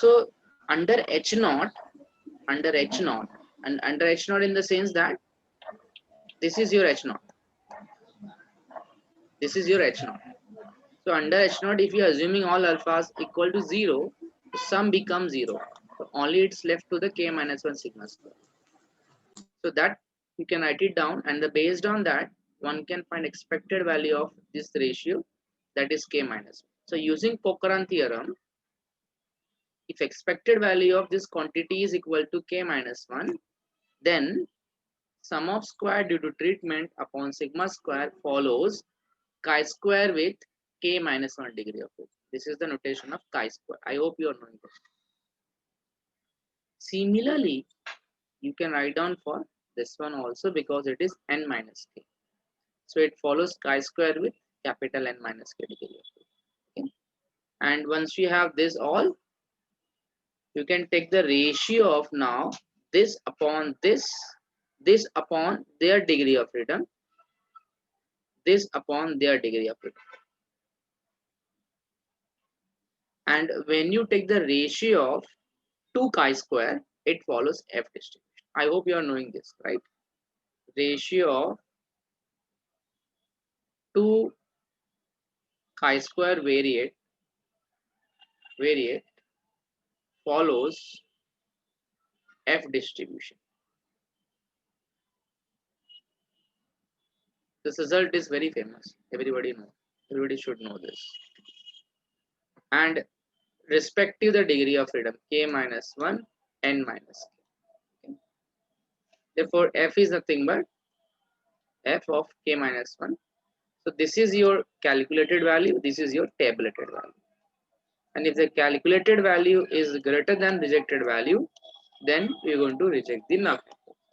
So under H naught, under H naught, and under H naught in the sense that this is your H naught, this is your H naught. So under H naught, if you are assuming all alphas equal to 0, sum becomes 0. So only it's left to the k minus 1 sigma square. So that you can write it down, and based on that, one can find expected value of this ratio, that is k minus 1. So using Pokhara theorem, if expected value of this quantity is equal to k minus 1, then sum of square due to treatment upon sigma square follows chi square with k minus 1 degree of freedom. This is the notation of chi square. I hope you are knowing this. Similarly, you can write down for this one also, because it is n minus k. So it follows chi square with capital N minus k degree of freedom. Okay. And once you have this all, you can take the ratio of now this upon this upon their degree of freedom, this upon their degree of freedom. And when you take the ratio of 2 chi-square, it follows F distribution. I hope you are knowing this, right? Ratio of 2 chi-square variate follows F distribution. This result is very famous. Everybody knows. Everybody should know this. And respective the degree of freedom, k minus 1, n minus k. Okay. Therefore, F is nothing but F of k minus 1. So this is your calculated value, this is your tabulated value. And if the calculated value is greater than rejected value, then we are going to reject the null.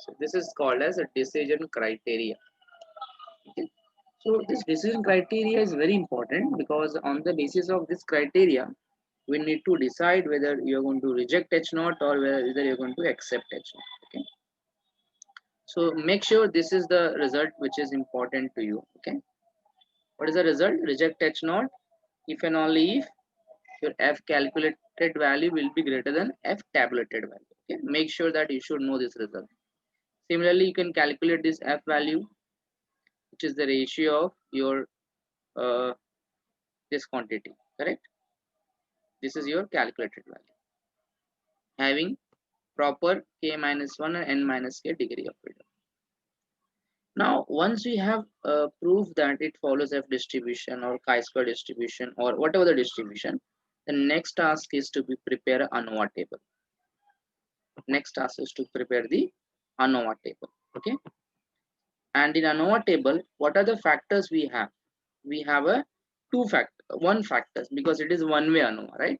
So this is called as a decision criteria. Okay. So this decision criteria is very important, because on the basis of this criteria, we need to decide whether you are going to reject H naught or whether you are going to accept H naught. Okay. So make sure this is the result which is important to you. Okay. What is the result? Reject H naught if and only if your F calculated value will be greater than F tabulated value. Okay, make sure that you should know this result. Similarly, you can calculate this F value, which is the ratio of your this quantity. Correct. This is your calculated value, having proper k minus 1 and n minus k degree of freedom. Now, once we have proved that it follows F distribution or chi-square distribution or whatever the distribution, the next task is to prepare an ANOVA table. Next task is to prepare the ANOVA table. Okay. And in ANOVA table, what are the factors we have? We have a one factors, because it is one-way ANOVA, right?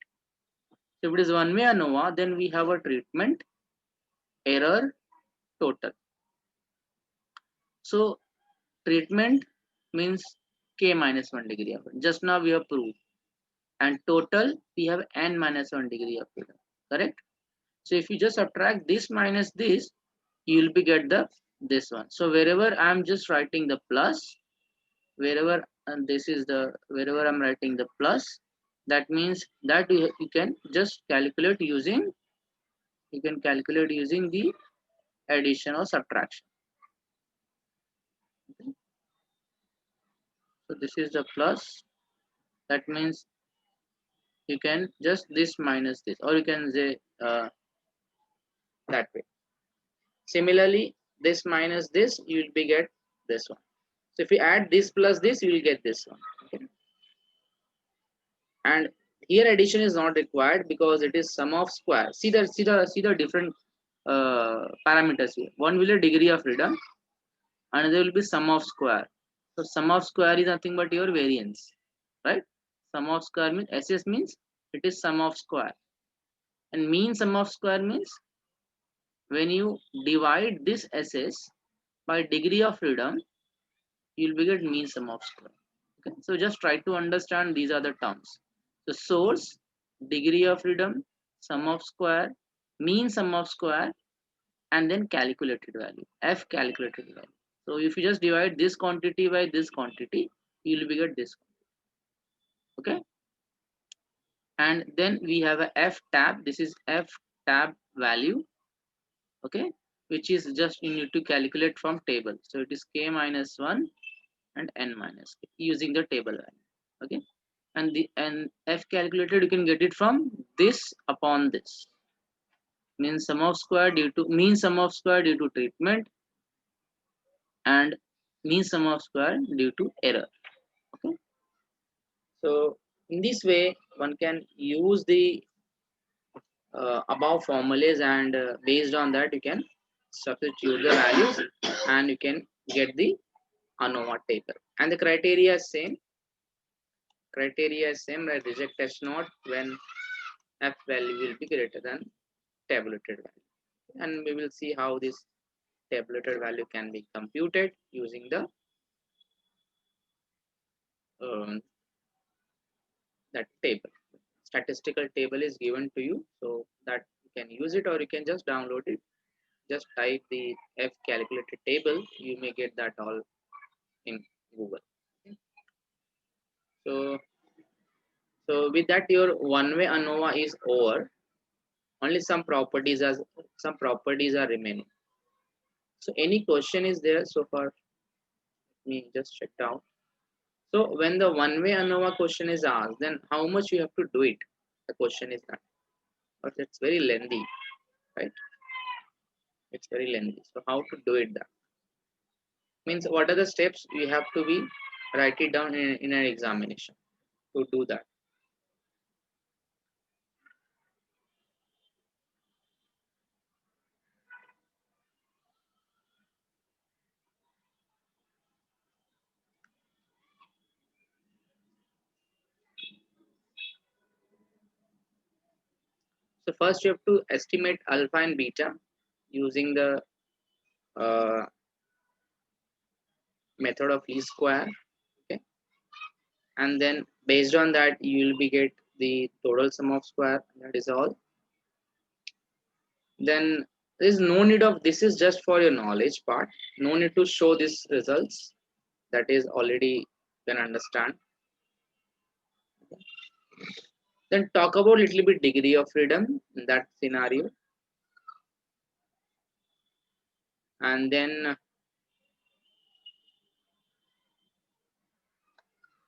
So if it is one-way ANOVA, then we have a treatment, error, total. So treatment means k minus 1 degree of freedom. Just now we have proved. And total, we have n minus 1 degree of freedom. Correct? So if you just subtract this minus this, you will be get the this one. So wherever I am just writing the plus, wherever and this is the wherever I'm writing the plus, that means that you can just calculate using the addition or subtraction. Okay. So this is the plus, that means you can just this minus this, or you can say that way. Similarly, this minus this, you will be get this one. So if you add this plus this, you will get this one. Okay. And here addition is not required, because it is sum of square. See the different parameters here. One will be degree of freedom, another will be sum of square. So sum of square is nothing but your variance, right? Sum of square means SS means it is sum of square, and mean sum of square means when you divide this SS by degree of freedom, you will get mean sum of square. Okay, so just try to understand these are the terms. So source, degree of freedom, sum of square, mean sum of square, and then calculated value, F calculated value. So if you just divide this quantity by this quantity, you will get this. Okay. and then we have a f tab. This is f tab value, okay, which is just you need to calculate from table. So it is k minus 1 and n minus k using the table value, okay. And the f calculated, you can get it from this upon this, mean sum of square due to treatment, and mean sum of square due to error, okay. So in this way one can use the above formulas, and based on that you can substitute the values and you can get the ANOVA table. And the criteria is same, like reject test not when f value will be greater than tabulated value. And we will see how this tabulated value can be computed using the um, that table. Statistical table is given to you, so that you can use it, or you can just download it. Just type the f calculated table, you may get that all in Google. So with that, your one-way ANOVA is over. Only some properties are remaining. So any question is there so far? Let me just check down. So when the one-way ANOVA question is asked, then how much you have to do it? The question is that, but it's very lengthy, right? It's very lengthy. So how to do it? That means what are the steps you have to be write it down in an examination to do that. So first you have to estimate alpha and beta using the uh, method of least square, okay. And then based on that you will be get the total sum of square, that is all. Then there is no need of, this is just for your knowledge part, no need to show these results, that is already can understand. Then talk about little bit degree of freedom in that scenario, and then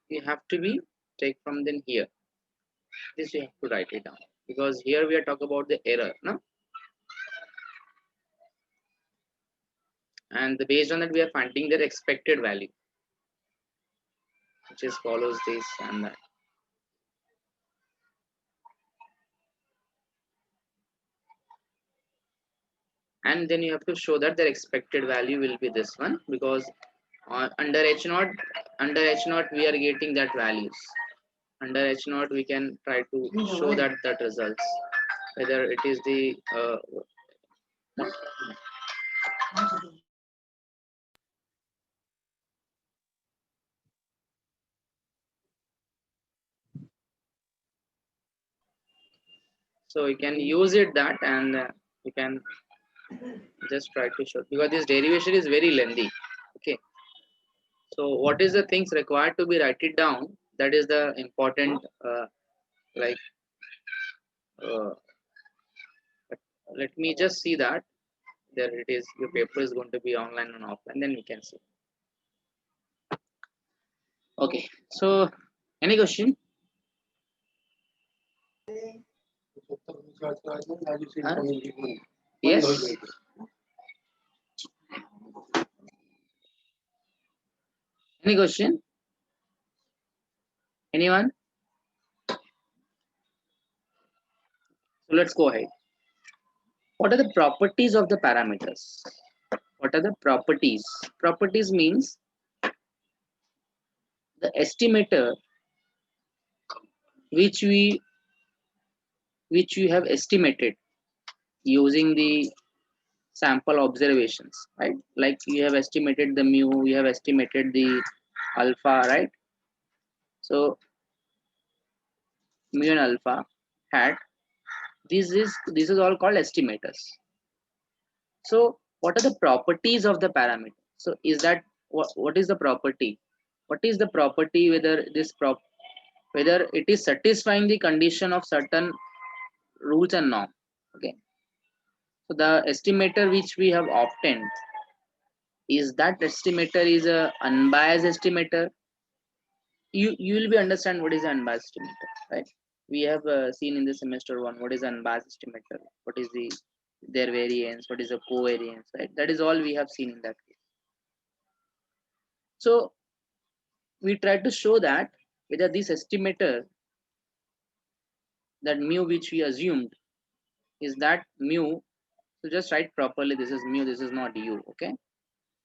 you have to be take from then here, this you have to write it down, because here we are talking about the error, no? And based on that we are finding their expected value, which is follows this and that. And then you have to show that their expected value will be this one, because under h0 we are getting that values. Under h0 we can try to show that results, whether it is the so you can use it that, and you can just try to show, because this derivation is very lengthy, okay. So what is the things required to be write it down, that is the important like uh, let me just see that there it is, your paper is going to be online and offline, then we can see. Okay, so any question? Yes. Any question? Anyone? So let's go ahead. What are the properties of the parameters? What are the properties? Properties means the estimator which we have estimated using the sample observations, right? Like you have estimated the mu, you have estimated the alpha, right? So mu and alpha hat, this is all called estimators. So what are the properties of the parameter? So is that what is the property? What is the property whether this whether it is satisfying the condition of certain rules and norm. Okay, so the estimator which we have obtained, is that estimator is a unbiased estimator. You will be understand what is an unbiased estimator, right? We have seen in the semester one what is unbiased estimator, what is their variance, what is the covariance, right? That is all we have seen in that case. So we try to show that whether this estimator, that mu which we assumed, is that mu. So just write properly, this is mu, this is not u. Okay,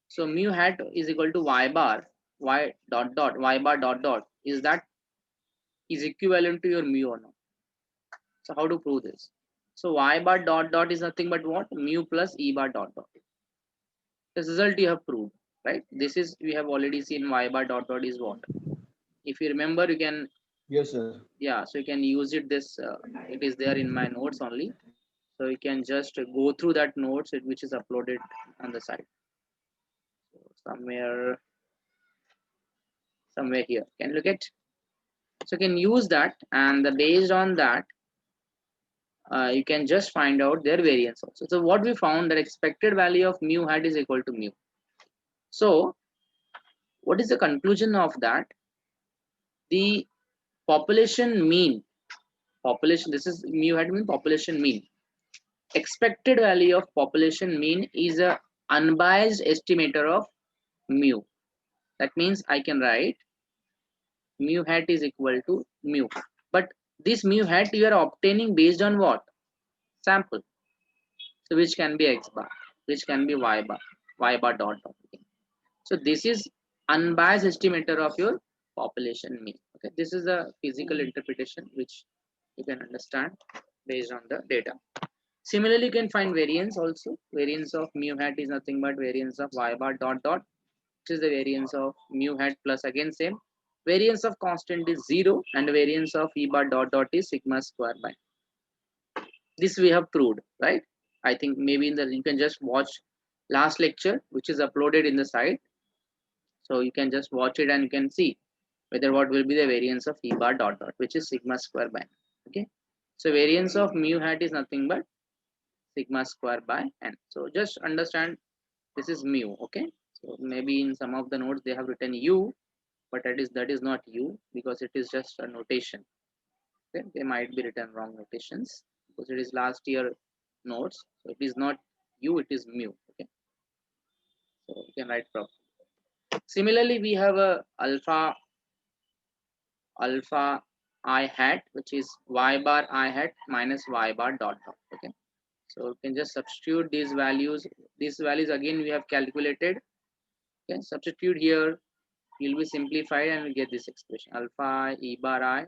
so mu hat is equal to y bar, y dot dot, y bar dot dot, is that is equivalent to your mu or not? So how to prove this? So y bar dot dot is nothing but what? Mu plus e bar dot dot. This result you have proved, right? This is, we have already seen y bar dot dot is what. If you remember, you can, Yes, sir. yeah, so you can use it. This it is there in my notes only. So you can just go through that notes which is uploaded on the site. So somewhere here. Can you look at? So you can use that, and based on that, you can just find out their variance also. So what we found, that expected value of mu hat is equal to mu. So what is the conclusion of that? The population mean, population, this is mu hat mean population mean. Expected value of population mean is a unbiased estimator of mu. That means I can write mu hat is equal to mu. But this mu hat you are obtaining based on what? Sample. So which can be x bar, which can be y bar dot dot. Okay. So this is unbiased estimator of your population mean. Okay, this is a physical interpretation which you can understand based on the data. Similarly, you can find variance also. Variance of mu hat is nothing but variance of y bar dot dot, which is the variance of mu hat plus again same. Variance of constant is 0 and variance of e bar dot dot is sigma square by. This we have proved, right? I think maybe in the, you can just watch last lecture which is uploaded in the site. So you can just watch it and you can see whether what will be the variance of e bar dot dot, which is sigma square by. Okay. So variance of mu hat is nothing but sigma square by n. So just understand this is mu. Okay. So maybe in some of the notes they have written u, but that is not u because it is just a notation. Okay. They might be written wrong notations because it is last year notes. So it is not u, it is mu. Okay. So you can write properly. Similarly, we have a alpha I hat, which is y bar I hat minus y bar dot dot. Okay, so you can just substitute these values. These values again we have calculated. Okay, substitute here, you'll be simplified and we get this expression alpha e bar I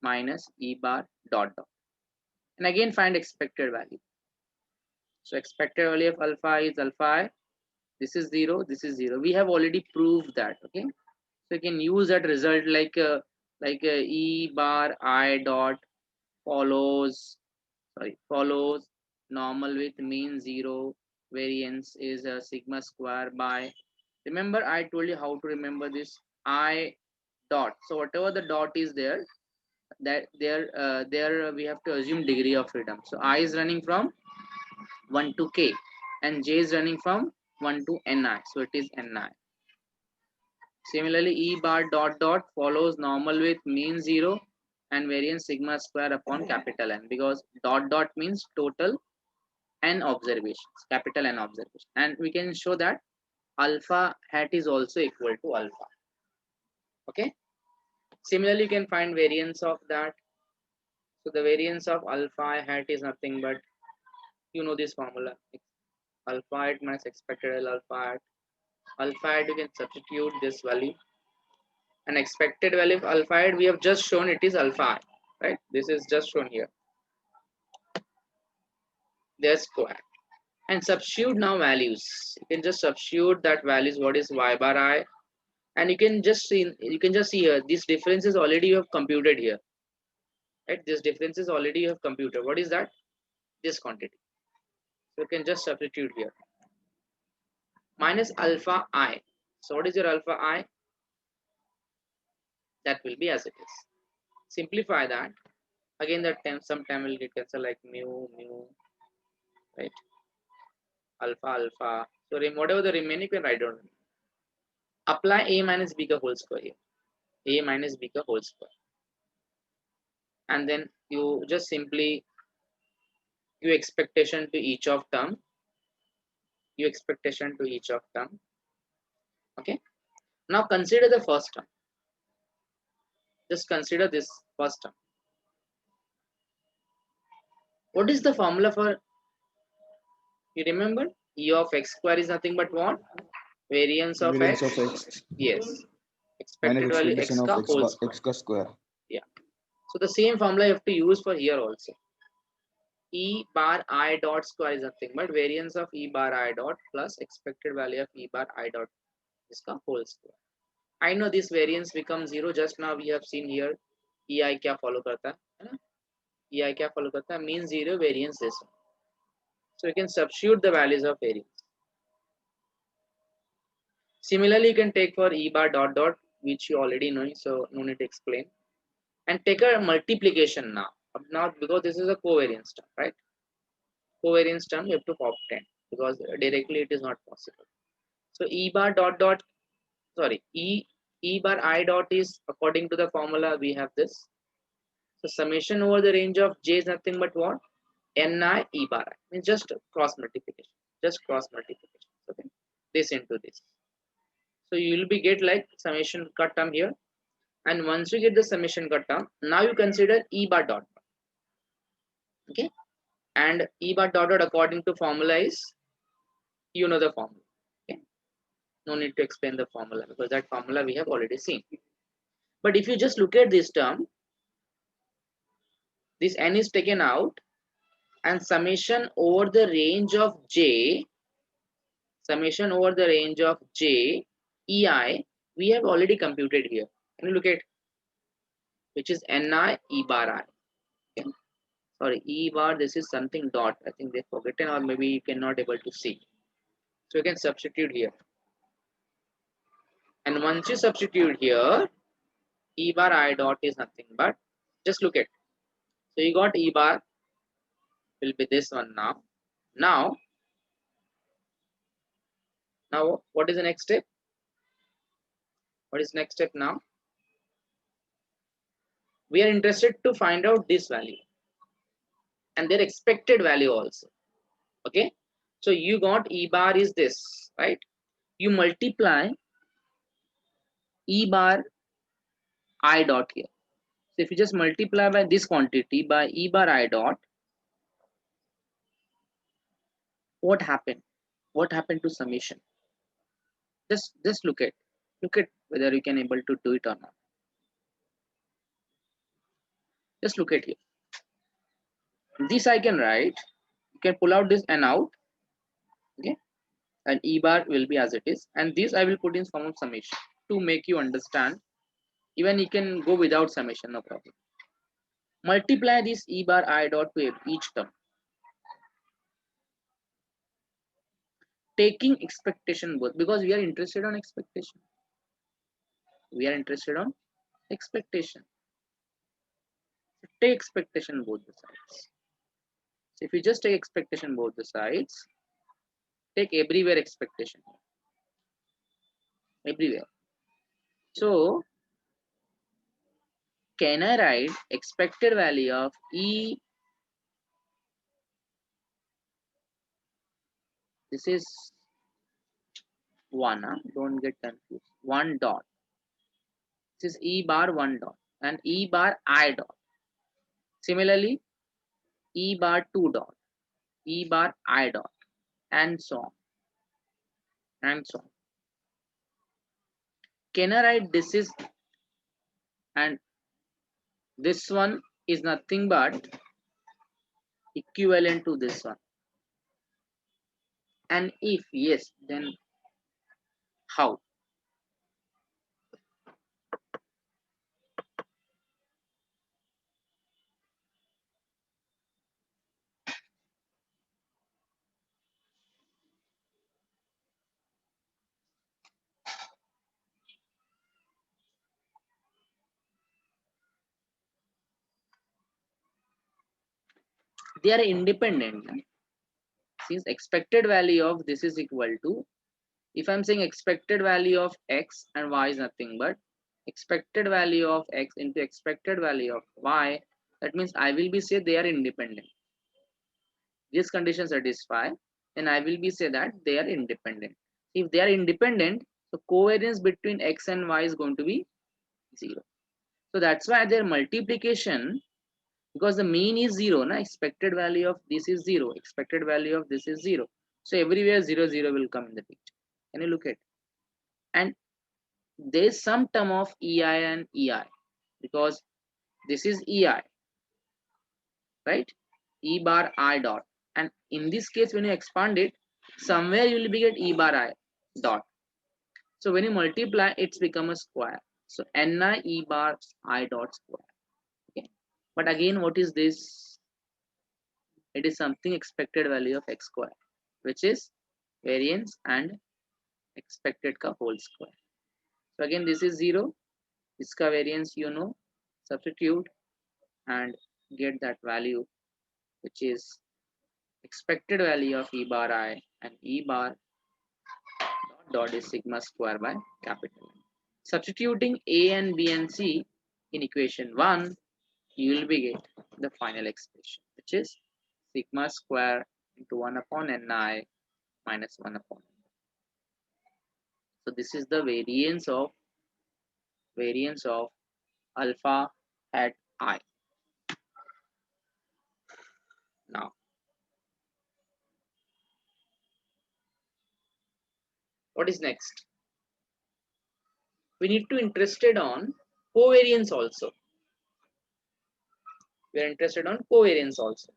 minus e bar dot dot. And again find expected value. So expected value of alpha is alpha I. This is 0, this is 0. We have already proved that. Okay, so you can use that result like e bar I dot follows normal with mean 0, variance is sigma square by. Remember I told you how to remember this I dot. So whatever the dot is there, that there we have to assume degree of freedom. So I is running from 1 to k and j is running from 1 to ni. So it is ni. Similarly, e bar dot dot follows normal with mean 0 and variance sigma square upon capital N, because dot dot means total n observations, capital N observation. And we can show that alpha hat is also equal to alpha. Okay. Similarly, you can find variance of that. So the variance of alpha hat is nothing but, you know this formula, alpha hat minus expected alpha hat. Alpha hat you can substitute this value. An expected value of alpha hat we have just shown it is alpha I, right? This is just shown here. Their square. And substitute now values. You can just substitute that values, what is y bar I, and you can just see here this difference is already you have computed here, right? This difference is already you have computed. What is that? This quantity. So you can just substitute here. Minus alpha I. So what is your alpha I? That will be as it is. simplify that. Again, that time sometime will get cancelled, like mu, right? Alpha, alpha. So whatever the remaining, you can write down. Apply a minus b ka whole square here. A minus b ka whole square. And then you just simply give expectation to each of term. Give expectation to each of term. Okay. Now consider the first term. Just consider this first term. What is the formula for? You remember? E of x square is nothing but what? Variance of Variance x. of x Yes. minus Expected value expectation x of ka whole x square. ka square. Yeah. So the same formula you have to use for here also. E bar I dot square is nothing but variance of E bar I dot plus expected value of E bar I dot iska whole square. I know this variance becomes 0. Just now we have seen here EI क्या follow करता है ना? EI क्या follow करता है? Means 0, variance this one. So you can substitute the values of variance. Similarly, you can take for E bar dot dot, which you already know, so no need to explain. And take a multiplication now. Now because this is a covariance term, right? Covariance term you have to obtain because directly it is not possible. So E bar dot dot, sorry, E bar I dot is according to the formula we have this. So summation over the range of j is nothing but what? Ni E bar I. Means just cross multiplication. Just cross multiplication. Okay. This into this. So you will be get like summation cut term here. And once you get the summation cut term, now you consider E bar dot. Okay. And E bar dot dot according to formula is, you know the formula. Okay. No need to explain the formula because that formula we have already seen. But if you just look at this term, this n is taken out and summation over the range of j, summation over the range of j, ei, we have already computed here. Can you look at, which is ni e bar I. Okay. Sorry, e bar, this is something dot. I think they forgotten or maybe you cannot able to see. So you can substitute here. And once you substitute here, E bar I dot is nothing but, just look at. So you got E bar will be this one now. Now what is the next step? What is next step now? We are interested to find out this value and their expected value also. Okay. So you got E bar is this, right? You multiply E bar I dot here. So if you just multiply by this quantity by E bar I dot, what happened? What happened to summation? Just look at whether you can able to do it or not. Just look at here. This I can write. You can pull out this and out. Okay. And E bar will be as it is. And this I will put in form of summation to make you understand. Even you can go without summation, no problem. Multiply this E bar I dot to each term. Taking expectation both because we are interested on expectation. We are interested on expectation. So take expectation both the sides. So if you just take expectation both the sides, take everywhere expectation. Everywhere. So can I write expected value of E? This is 1, don't get confused. 1 dot. This is E bar 1 dot and E bar I dot. Similarly, E bar 2 dot, E bar I dot, and so on. And so on. Can I write this is, and this one is nothing but equivalent to this one? And if yes, then how? they are independent. Since expected value of this is equal to, if I'm saying expected value of x and y is nothing but expected value of x into expected value of y, that means I will be say they are independent. This condition satisfy, then I will be say that they are independent. If they are independent, the covariance between x and y is going to be 0. So that's why their multiplication, because the mean is 0, na? Expected value of this is 0, expected value of this is 0. So everywhere 0, 0 will come in the picture. Can you look at? And there is some term of EI and EI, because this is EI, right? E bar I dot. And in this case, when you expand it, somewhere you will be get E bar I dot. So when you multiply, it's become a square. So Ni E bar I dot square. Okay. But again, what is this? It is something expected value of x square, which is variance and expected ka whole square. So again, this is 0. This ka variance, you know, substitute and get that value, which is expected value of E bar I, and E bar dot is sigma square by capital N. Substituting A and B and C in equation 1, you will be get the final expression, which is sigma square into 1 upon Ni minus 1 upon N. So this is the variance of alpha at I. Now, what is next? We need to interested on covariance also. We are interested on covariance also.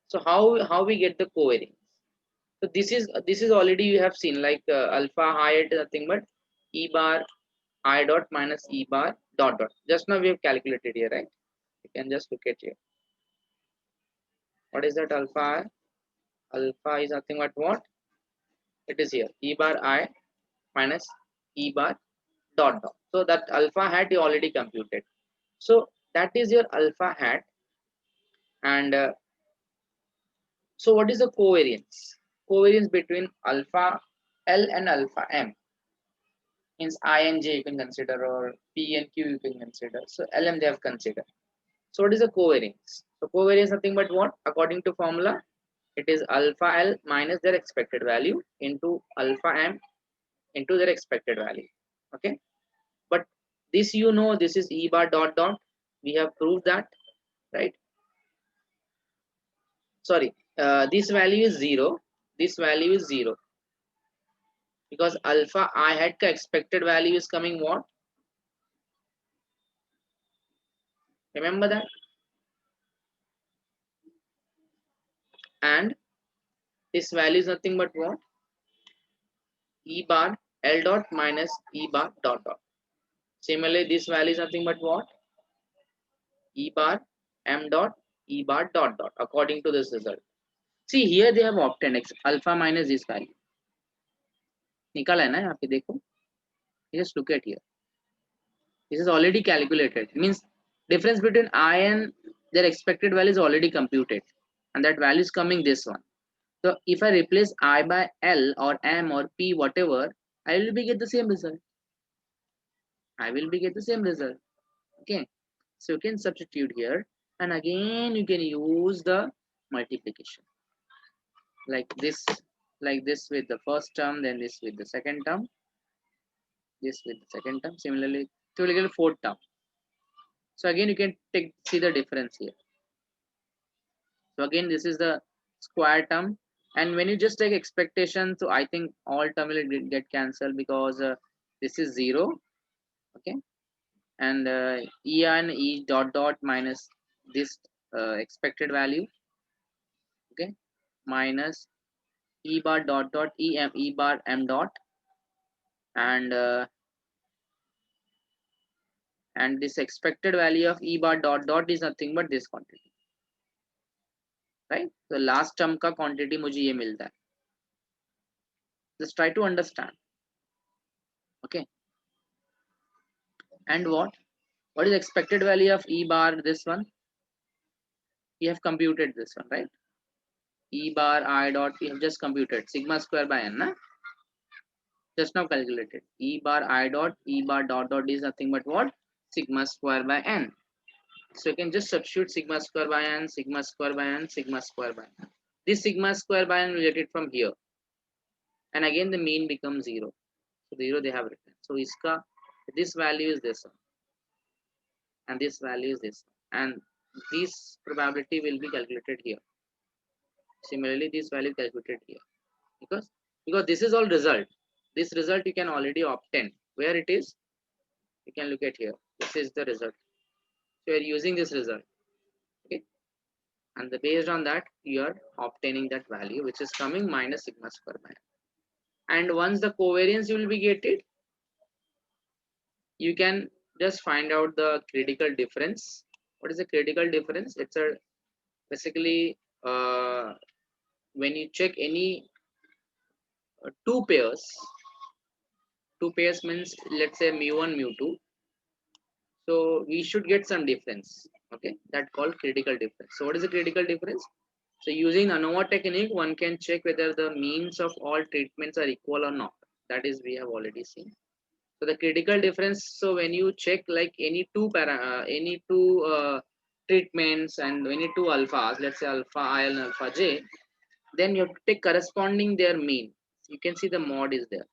So how we get the covariance? So this is already you have seen, like alpha I at nothing but E bar I dot minus E bar dot dot. Just now we have calculated here, right? You can just look at here. What is that alpha I? Alpha is nothing but what? It is here. E bar I minus E bar dot dot. So that alpha hat you already computed. So that is your alpha hat. And so what is the covariance? Covariance between alpha L and alpha M. Means I and J you can consider, or P and Q you can consider. So LM they have considered. So what is the covariance? So covariance nothing but what? According to formula, it is alpha L minus their expected value into alpha M into their expected value. Okay. But this you know, this is E bar dot dot. We have proved that, right? Sorry, this value is 0. This value is 0. Because alpha I had expected value is coming what? Remember that? And this value is nothing but what? E bar L dot minus E bar dot dot. Similarly, this value is nothing but what? E bar M dot E bar dot dot, according to this result. See, here they have obtained x alpha minus this value. निकाला है ना यहाँ पे देखो. Just look at here. This is already calculated. It means difference between I and their expected value is already computed, and that value is coming this one. So if I replace I by L or M or P, whatever, I will be get the same result. I will be get the same result. Okay. So you can substitute here, and again you can use the multiplication like this with the first term, then this with the second term, this with the second term. Similarly, so you will get a fourth term. So again you can see the difference here. So again this is the square term, and when you just take expectation, so I think all term will get cancelled, because this is 0. Okay. And E and E dot dot minus this expected value. Okay. Minus E bar dot dot E bar M dot, and this expected value of E bar dot dot is nothing but this quantity, right? The last term का quantity मुझे ये मिलता है. Just try to understand. Okay. And what is expected value of E bar? This one. You have computed this one, right? E bar I dot, you have just computed sigma square by n, na? Just now calculated. E bar I dot, E bar dot dot is nothing but what? Sigma square by n. So you can just substitute sigma square by n, sigma square by n, sigma square by n. This sigma square by n will get it from here. And again the mean becomes 0. So 0 they have written. So iska, this value is this one. And this value is this one. And this probability will be calculated here. Similarly, this value calculated here. Because this is all result. This result you can already obtain. Where it is? You can look at here. This is the result. So you are using this result. Okay. And based on that, you are obtaining that value, which is coming minus sigma square by n. And once the covariance you will be getting, you can just find out the critical difference. What is the critical difference? It's a basically when you check any two pairs means let's say mu1 mu2, so we should get some difference. Okay, that called critical difference. So what is the critical difference? So using ANOVA technique, one can check whether the means of all treatments are equal or not. That is, we have already seen. So the critical difference, so when you check like any two treatments and any two alphas, let's say alpha I and alpha j, then you have to take corresponding their mean. You can see the mod is there.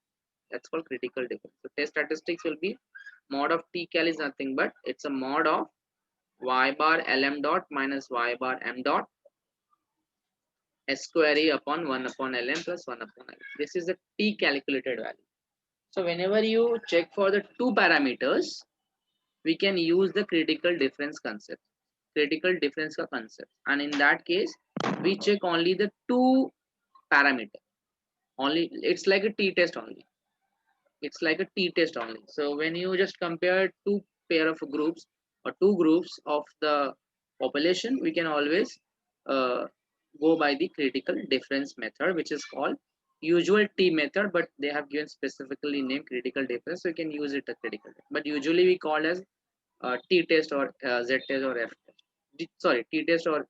That's called critical difference. So test statistics will be mod of t cal is nothing but it's a mod of y bar lm dot minus y bar m dot s square e upon 1 upon lm plus 1 upon l. This is the t calculated value. So whenever you check for the two parameters, we can use the critical difference concept. Critical difference concept. And in that case, we check only the two parameter. Only it's like a t test only. It's like a t test only. So when you just compare two pair of groups or two groups of the population, we can always uh, go by the critical difference method, which is called usual t method, but they have given specifically name critical difference, so you can use it a critical, but usually we call as t test or z test or f test. Sorry, t test or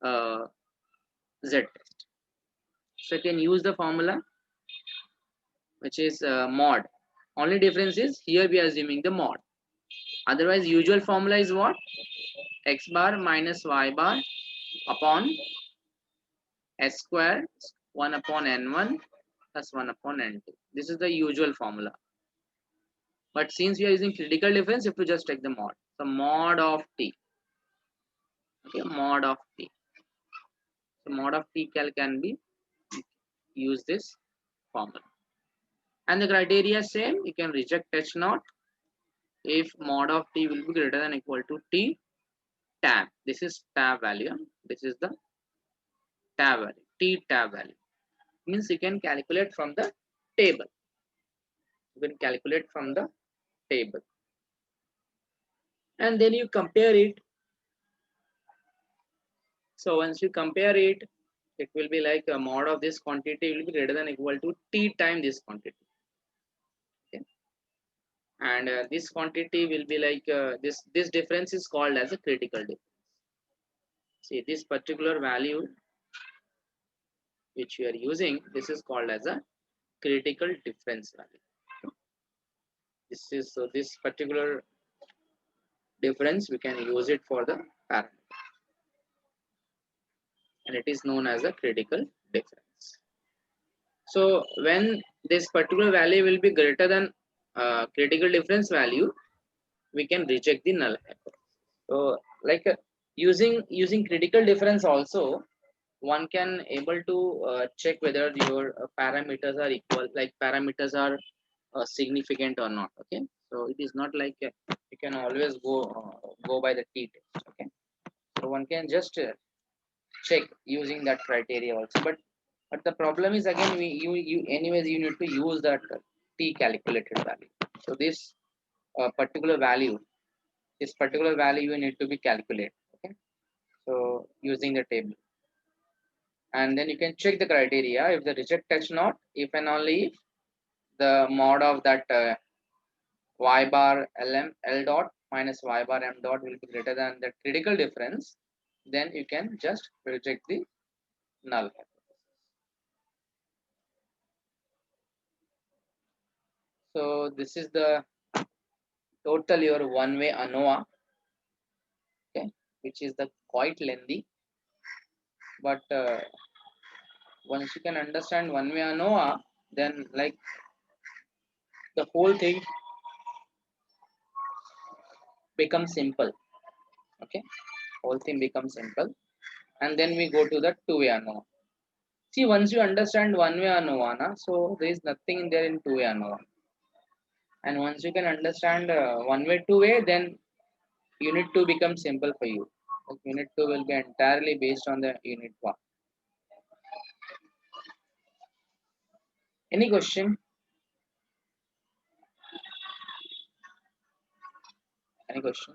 uh, z test. So you can use the formula, which is mod. Only difference is here we are assuming the mod. Otherwise, usual formula is what? X bar minus y bar upon s square 1 upon n1 plus 1 upon n2. This is the usual formula. But since we are using critical difference, you have to just take the mod. So mod of t. Okay, mod of t. So mod of t cal can be use this formula. And the criteria same. You can reject h naught if mod of t will be greater than or equal to t tab. This is tab value. This is the tab value. T tab value means you can calculate from the table. You can calculate from the table, and then you compare it. So once you compare it, it will be like a mod of this quantity will be greater than or equal to t time this quantity. Okay, and this quantity will be like this difference is called as a critical difference. See, this particular value which you are using, this is called as a critical difference value. This is so this particular difference we can use it for the parameter, and it is known as a critical difference. So when this particular value will be greater than critical difference value, we can reject the null hypothesis. So like using critical difference also, one can able to check whether your parameters are equal, like parameters are significant or not. Okay, so it is not like you can always go by the t test. Okay, so one can just check using that criteria also, but the problem is again you anyways you need to use that t calculated value. So this particular value you need to be calculated. Okay, so using the table, and then you can check the criteria. If the reject touch not, if and only if the mod of that y bar lm l dot minus y bar m dot will be greater than the critical difference, then you can just reject the null hypothesis. So this is the total your one-way ANOVA, okay, which is the quite lengthy, but once you can understand one-way ANOVA, then like the whole thing becomes simple. Okay, whole thing becomes simple, and then we go to the two-way ANOVA. See, once you understand one-way ANOVA, so there is nothing there in two-way ANOVA, and once you can understand one-way, two-way, then unit 2 becomes simple for you. Like unit 2 will be entirely based on the unit 1. Any question? Any question?